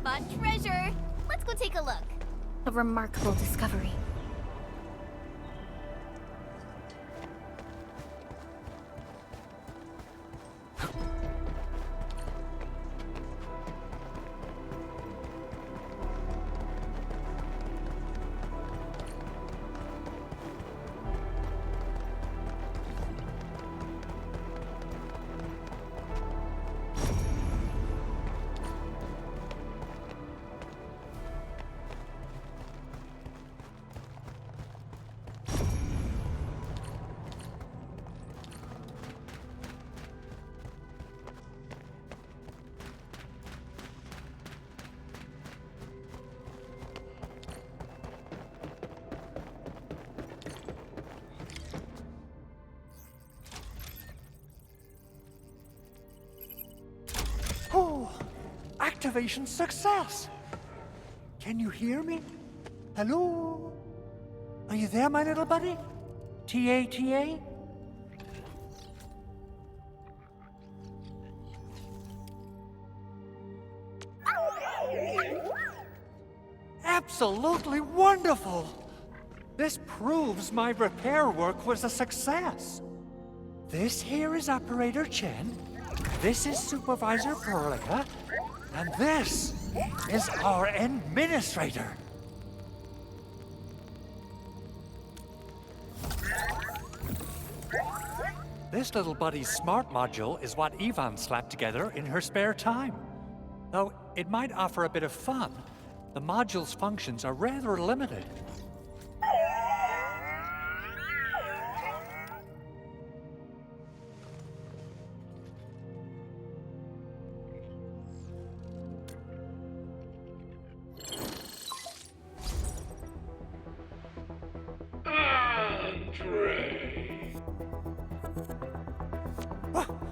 Spot treasure! Let's go take a look. A remarkable discovery. Oh, activation success! Can you hear me? Hello? Are you there, my little buddy? T-A-T-A? Absolutely wonderful! This proves my repair work was a success. This here is Operator Chen. This is Supervisor Perlica, and this is our Administrator. This little buddy's smart module is what Yvonne slapped together in her spare time. Though it might offer a bit of fun, the module's functions are rather limited.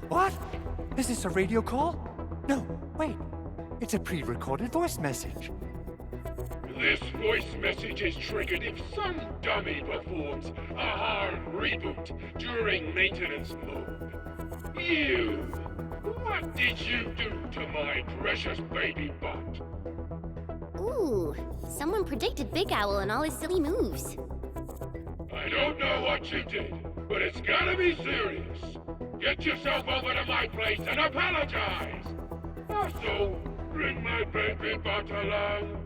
What? Is this a radio call? No, wait. It's a pre-recorded voice message. This voice message is triggered if some dummy performs a hard reboot during maintenance mode. You! What did you do to my precious baby bot? Ooh, someone predicted Big Owl and all his silly moves. I don't know what you did, but it's gotta be serious. Get yourself over to my place and apologize! Also, bring my baby bot along.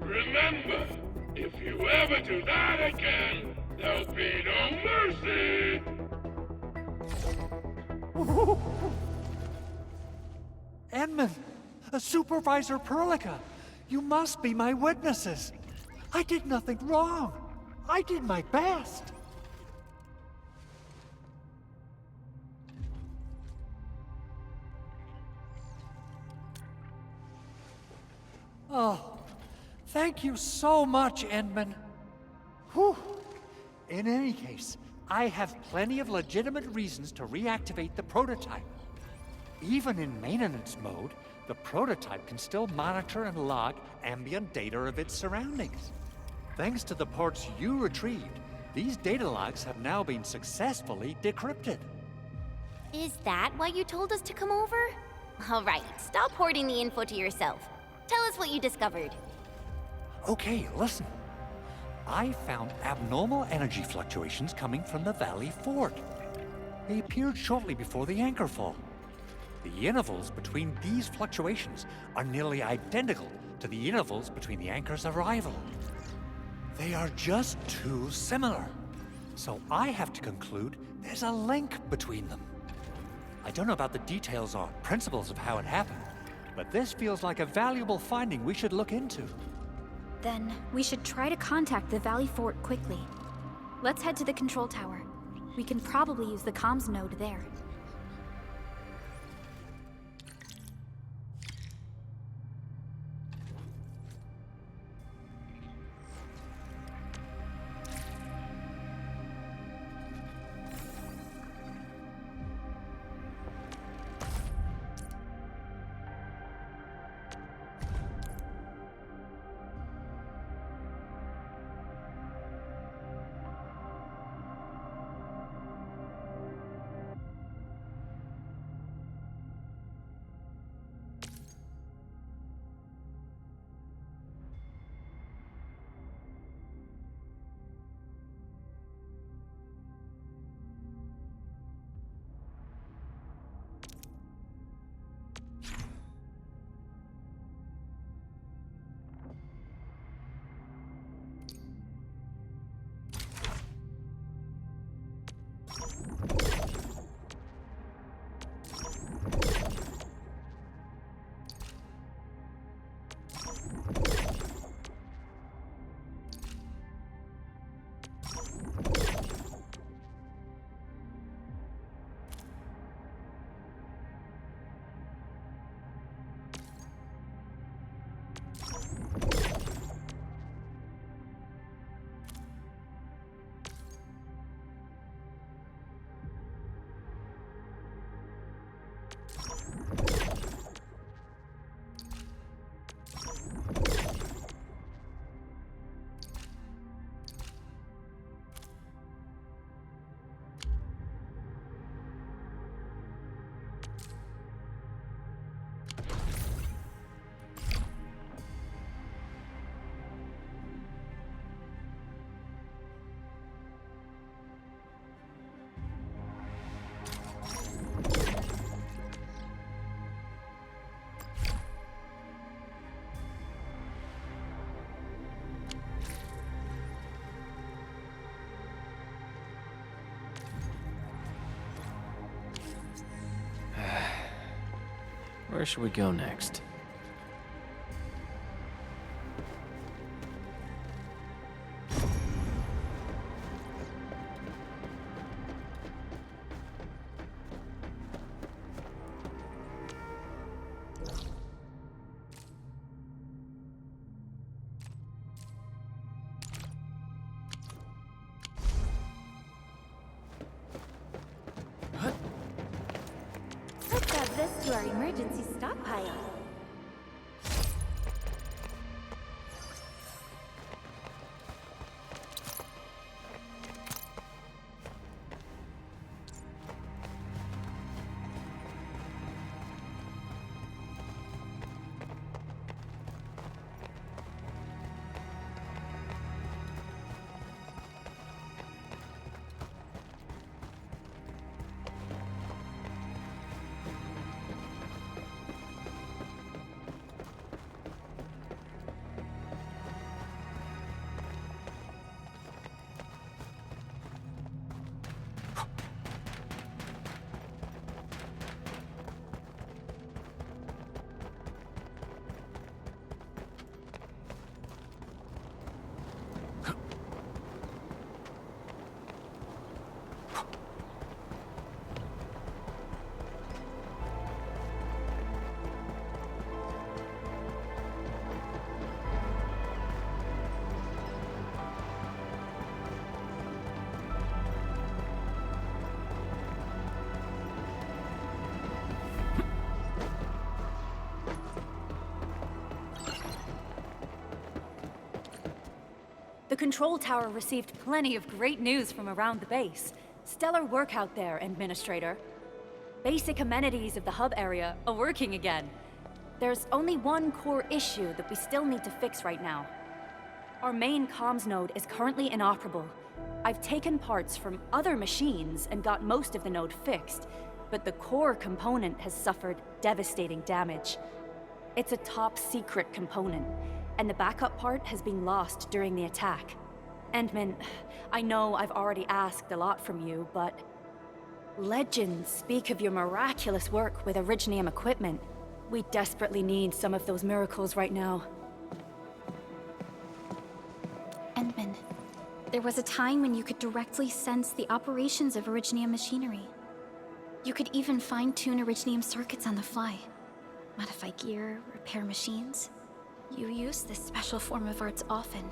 Remember, if you ever do that again, there'll be no mercy! Edmund, Supervisor Perlica, you must be my witnesses. I did nothing wrong. I did my best. Oh, thank you so much, Edmund. Whew. In any case, I have plenty of legitimate reasons to reactivate the prototype. Even in maintenance mode, the prototype can still monitor and log ambient data of its surroundings. Thanks to the ports you retrieved, these data logs have now been successfully decrypted. Is that why you told us to come over? All right, stop hoarding the info to yourself. Tell us what you discovered. Okay, listen. I found abnormal energy fluctuations coming from the Valley Fort. They appeared shortly before the anchor fall. The intervals between these fluctuations are nearly identical to the intervals between the anchor's arrival. They are just too similar. So I have to conclude there's a link between them. I don't know about the details or principles of how it happened, but this feels like a valuable finding we should look into. Then we should try to contact the Valley Fort quickly. Let's head to the control tower. We can probably use the comms node there. Where should we go next? Let's add this to our emergency stockpile. The control tower received plenty of great news from around the base. Stellar work out there, Administrator. Basic amenities of the hub area are working again. There's only one core issue that we still need to fix right now. Our main comms node is currently inoperable. I've taken parts from other machines and got most of the node fixed, but the core component has suffered devastating damage. It's a top-secret component, and the backup part has been lost during the attack. Endman, I know I've already asked a lot from you, but legends speak of your miraculous work with Originium equipment. We desperately need some of those miracles right now. Endman, there was a time when you could directly sense the operations of Originium machinery. You could even fine-tune Originium circuits on the fly. Modify gear, repair machines. You use this special form of arts often.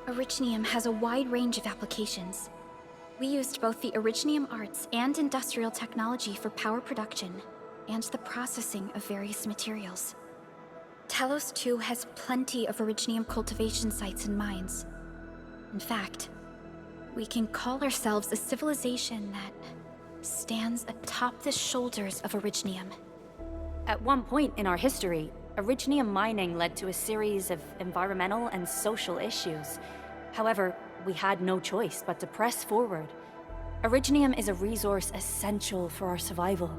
Originium has a wide range of applications. We used both the Originium arts and industrial technology for power production and the processing of various materials. Talos 2 has plenty of Originium cultivation sites and mines. In fact, we can call ourselves a civilization that stands atop the shoulders of Originium. At one point in our history, Originium mining led to a series of environmental and social issues. However, we had no choice but to press forward. Originium is a resource essential for our survival.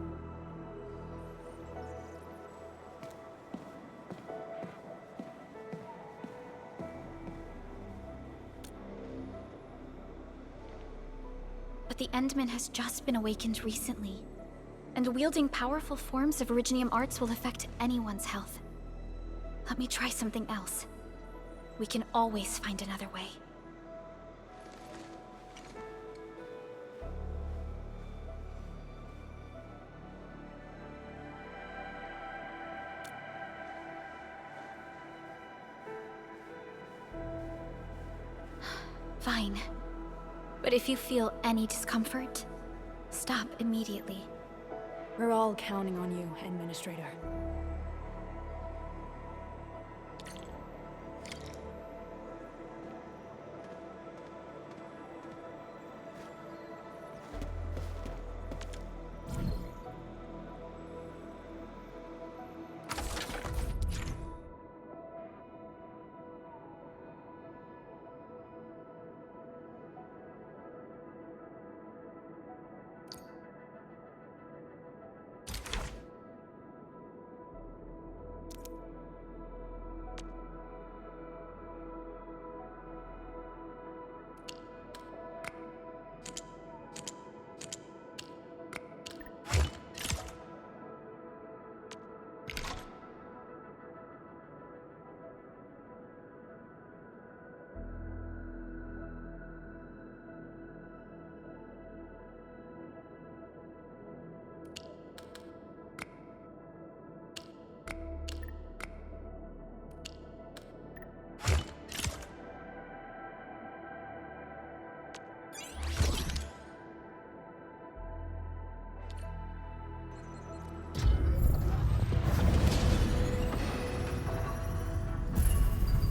But the Endman has just been awakened recently, and wielding powerful forms of Originium arts will affect anyone's health. Let me try something else. We can always find another way. Fine. But if you feel any discomfort, stop immediately. We're all counting on you, Administrator.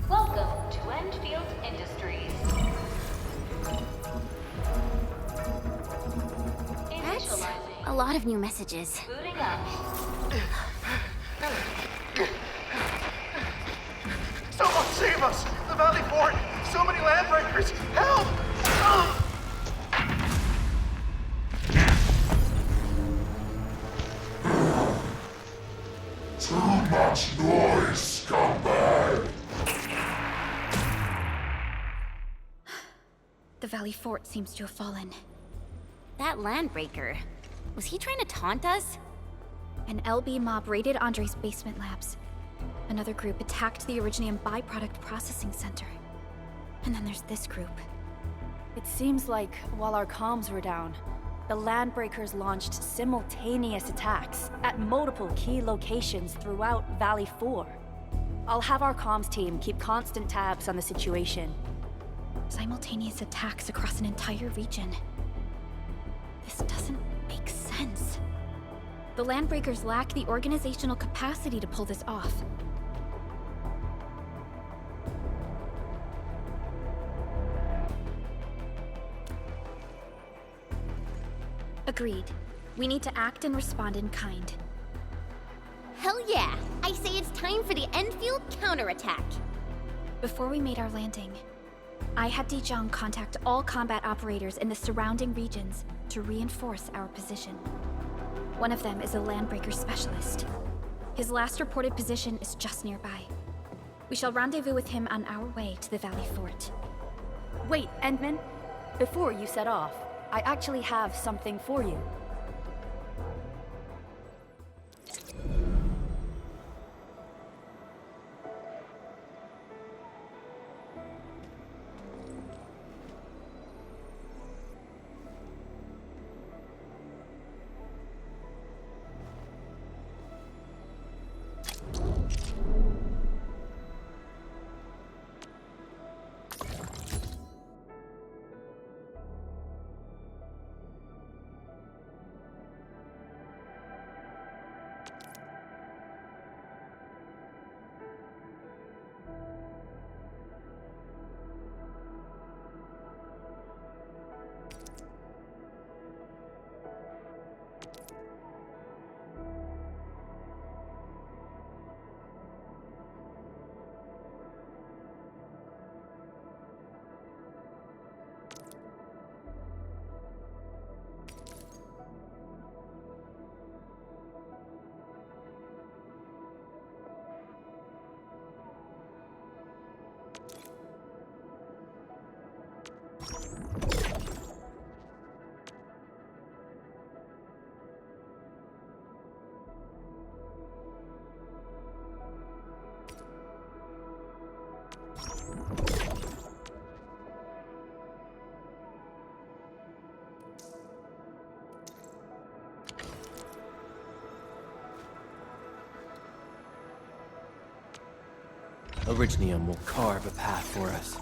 Welcome to Endfield Industries. That's Initializing. a lot of new messages. Booting up. Someone save us! The Valley Fort! So many landbreakers! Help! Too much noise, scumbag! The Valley Fort seems to have fallen. That landbreaker. Was he trying to taunt us? An LB mob raided Andre's basement labs. Another group attacked the Originium byproduct processing center. And then there's this group. It seems like while our comms were down, the Landbreakers launched simultaneous attacks at multiple key locations throughout Valley 4. I'll have our comms team keep constant tabs on the situation. Simultaneous attacks across an entire region. This doesn't make sense. The Landbreakers lack the organizational capacity to pull this off. Agreed. We need to act and respond in kind. Hell yeah! I say it's time for the Enfield counterattack. Before we made our landing, I had Dijon contact all combat operators in the surrounding regions to reinforce our position. One of them is a Landbreaker specialist. His last reported position is just nearby. We shall rendezvous with him on our way to the Valley Fort. Wait, Endman, before you set off, I actually have something for you. Originium will carve a path for us.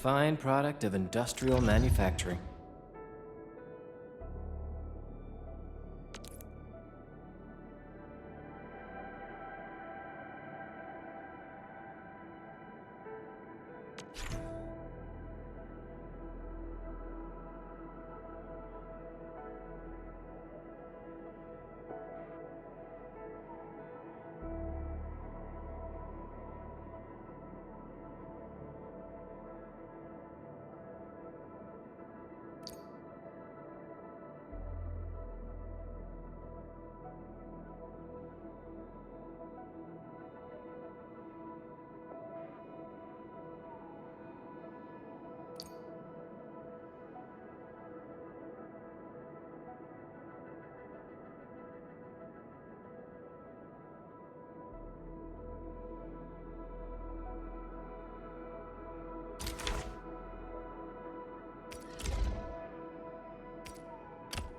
fine product of industrial manufacturing.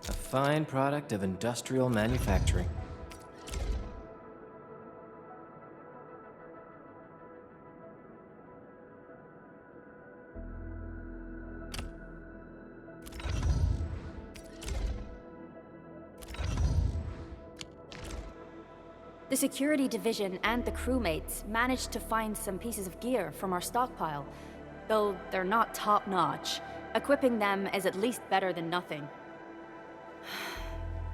A fine product of industrial manufacturing. The security division and the crewmates managed to find some pieces of gear from our stockpile. Though they're not top-notch, equipping them is at least better than nothing.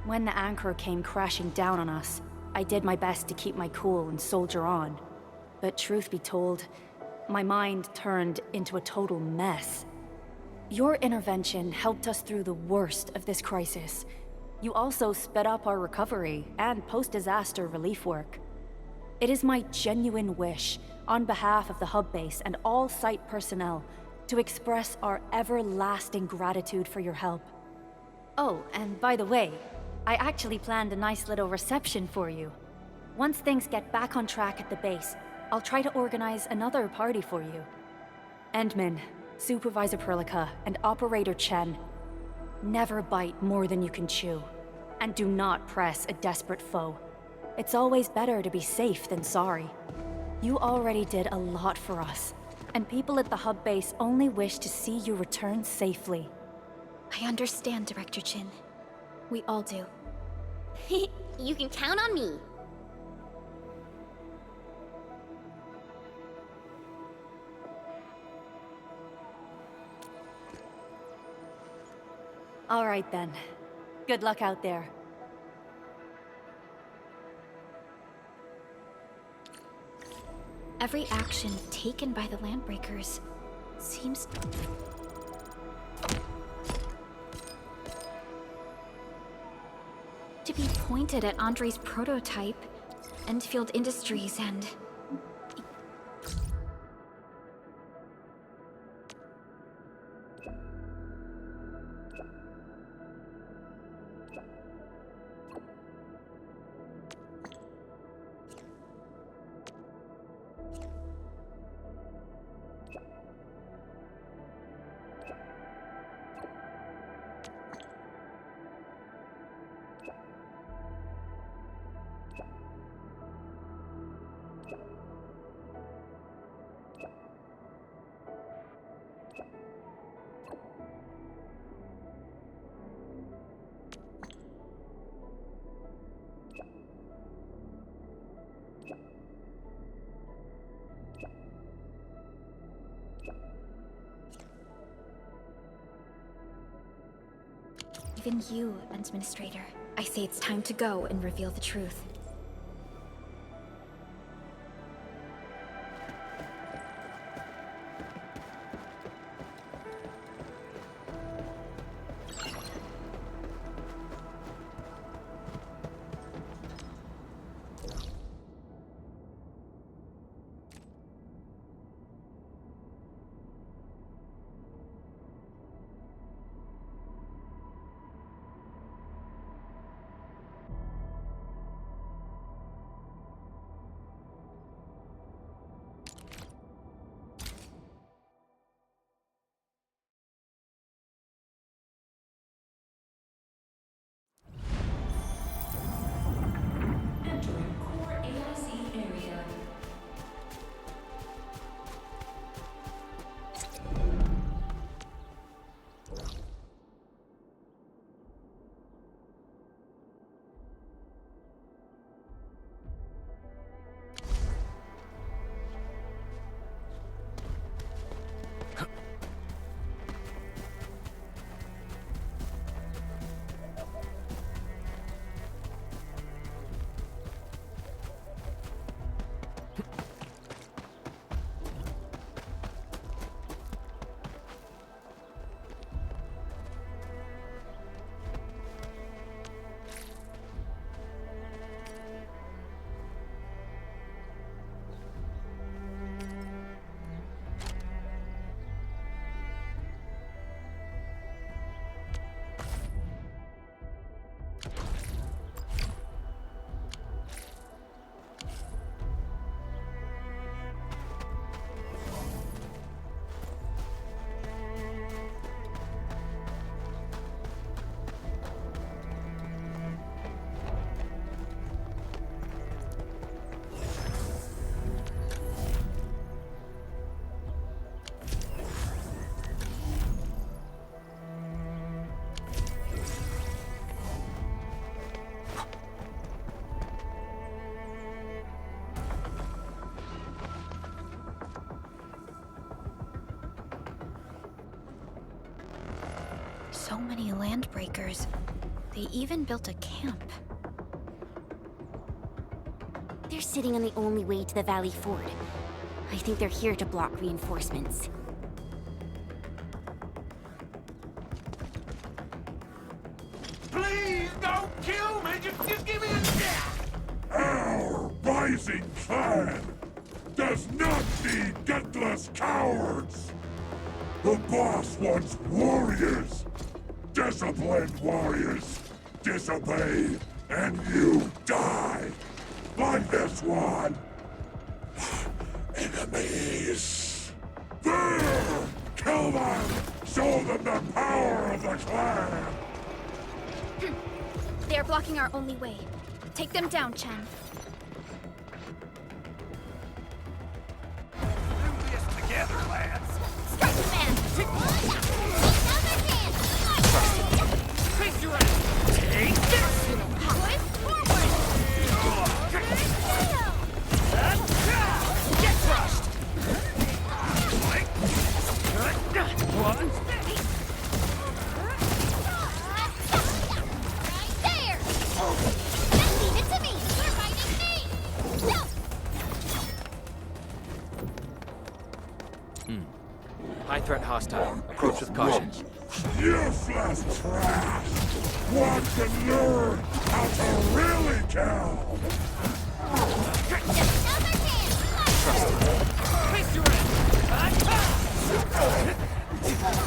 When the anchor came crashing down on us, I did my best to keep my cool and soldier on. But truth be told, my mind turned into a total mess. Your intervention helped us through the worst of this crisis. You also sped up our recovery and post-disaster relief work. It is my genuine wish, on behalf of the hub base and all site personnel, to express our everlasting gratitude for your help. Oh, and by the way, I actually planned a nice little reception for you. Once things get back on track at the base, I'll try to organize another party for you. Endman, Supervisor Perlica, and Operator Chen, never bite more than you can chew. And do not press a desperate foe. It's always better to be safe than sorry. You already did a lot for us, and people at the hub base only wish to see you return safely. I understand, Director Chin. We all do. You can count on me. All right then. Good luck out there. Every action taken by the Landbreakers seems to be pointed at Andre's prototype, Endfield Industries, and... Even you, Administrator. I say it's time to go and reveal the truth. So many landbreakers. They even built a camp. They're sitting on the only way to the Valley Ford. I think they're here to block reinforcements. Please don't kill me! Just give me a chance! Our rising clan does not need gutless cowards! The boss wants warriors! Disciplined warriors! Disobey, and you die! Like this one! Enemies! There! Kill them! Show them the power of the clan! They are blocking our only way. Take them down, Chen. Do this together, lads. Strike the man! Face your enemy. Take this! Push forward! Get crushed! One. There! Just leave it to me! You're fighting me! No! High threat hostile. Approach with caution. Useless trash! Want to learn how to really kill! Another chance! Face your enemy.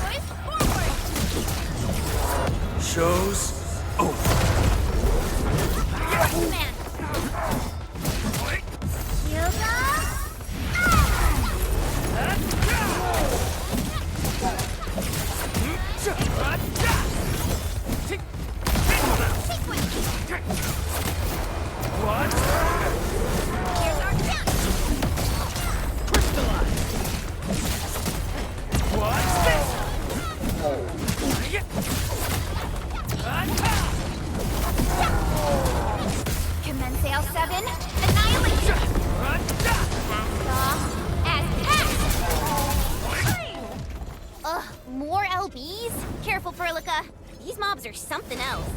Push forward! Show's over. Strike the man! Shield up! What? Here's our chance! Crystallize. What's this? Commence L7, annihilation! Cast off as cast! Ugh, more LBs? Careful, Furlica. These mobs are something else.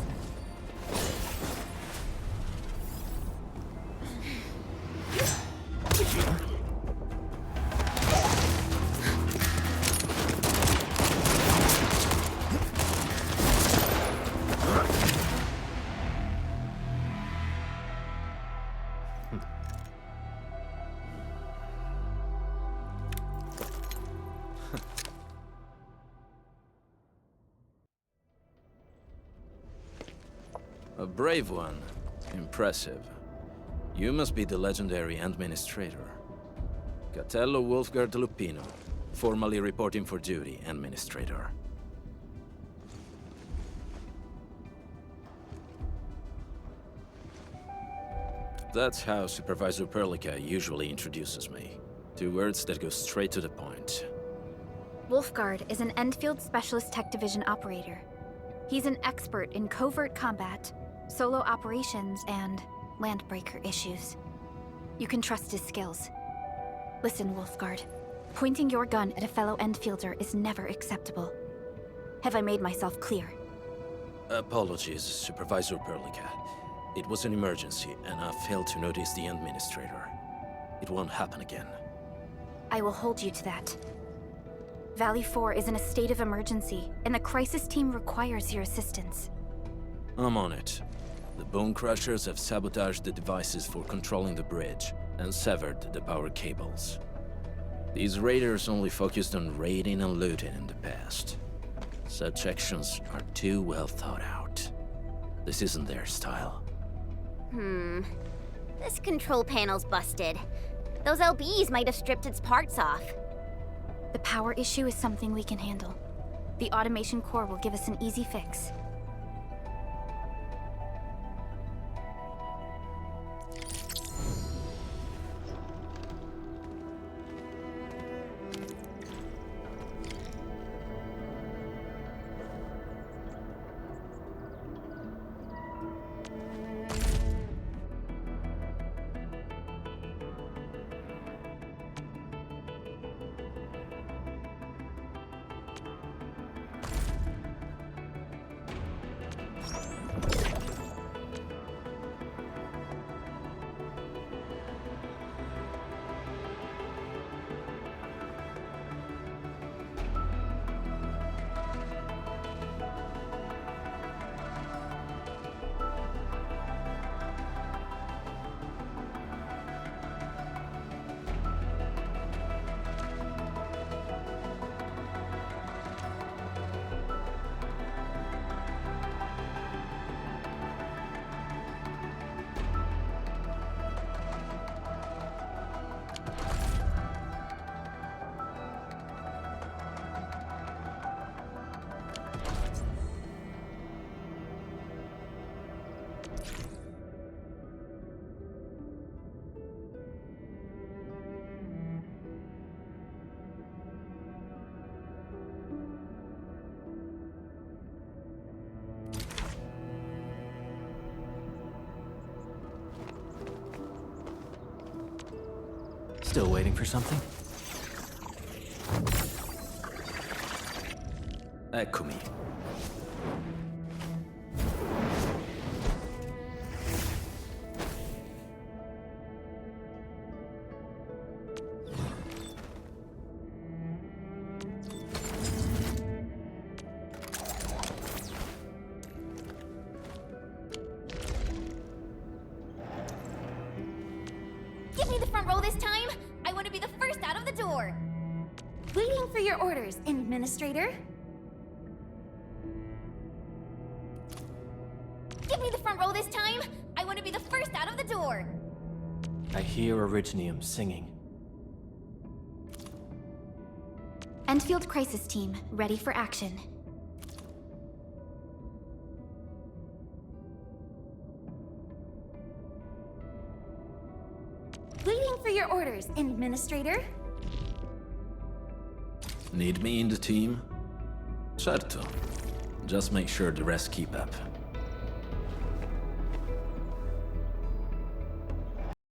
A brave one. Impressive. You must be the legendary Administrator. Catello Wolfgard Lupino, formally reporting for duty, Administrator. That's how Supervisor Perlica usually introduces me. 2 words that go straight to the point. Wolfgard is an Endfield Specialist Tech Division operator. He's an expert in covert combat, solo operations, and landbreaker issues. You can trust his skills. Listen, Wolfgard. Pointing your gun at a fellow Endfielder is never acceptable. Have I made myself clear? Apologies, Supervisor Perlica. It was an emergency, and I failed to notice the Administrator. It won't happen again. I will hold you to that. Valley 4 is in a state of emergency, and the crisis team requires your assistance. I'm on it. The Bone Crushers have sabotaged the devices for controlling the bridge, and severed the power cables. These raiders only focused on raiding and looting in the past. Such actions are too well thought out. This isn't their style. This control panel's busted. Those LBs might have stripped its parts off. The power issue is something we can handle. The automation core will give us an easy fix. Still waiting for something? Eccomi. Give me the front row this time! I want to be the first out of the door! Waiting for your orders, Administrator. Give me the front row this time! I want to be the first out of the door! I hear Originium singing. Endfield Crisis Team, ready for action. Waiting for your orders, Administrator. Need me in the team? Certo. Just make sure the rest keep up.